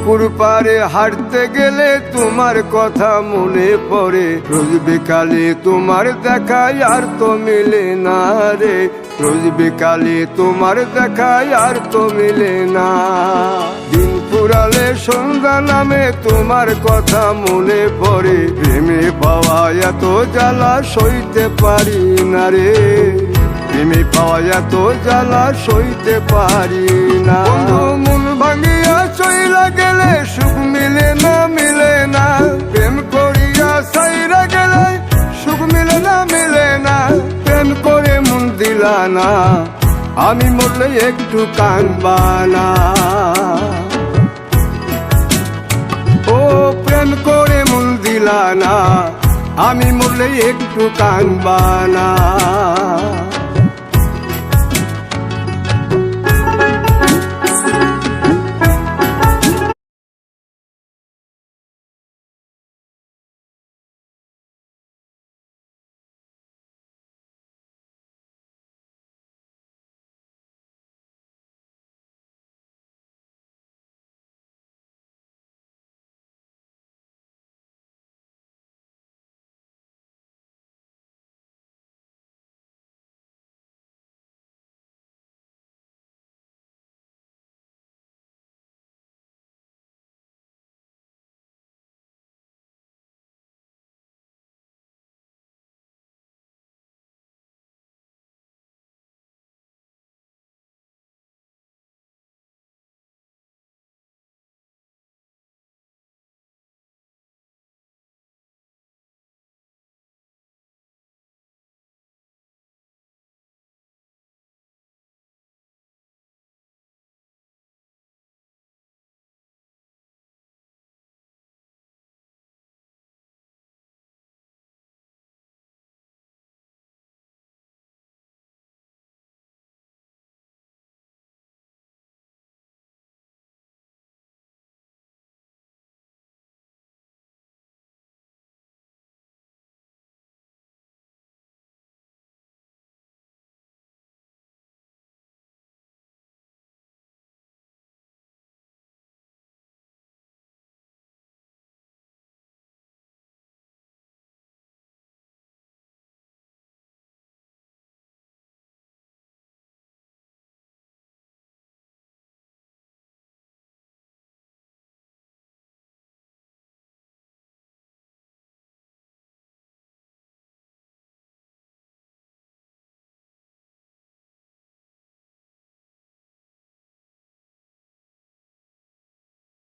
পুকুর পাড়ে হাঁটতে গেলে তোমার কথা মনে পড়ে, রোজ বিকালে তোমার দেখায় আর তো মিলে না রে, রোজ বিকালে তোমার দেখায় আর তো মিলে না। দিন ফুরালে সন্ধ্যা নামে তোমার কথা মনে পড়ে, প্রেমে পাওয়া এত জ্বালা সইতে পারি না রে, প্রেমে পাওয়া এত জ্বালা সইতে পারি না। মন ভাঙিয়া চইলা গেলে সুখ মিলে না, মিলে না, প্রেম করিয়া সাইরা গেলে সুখ মিলে না, মিলে না, প্রেম করে মন দিলা না, আমি মরলে একটু কাঁদবা না। ও প্রেম করে মন দিলা না, আমি মরলে একটু কাঁদবা না।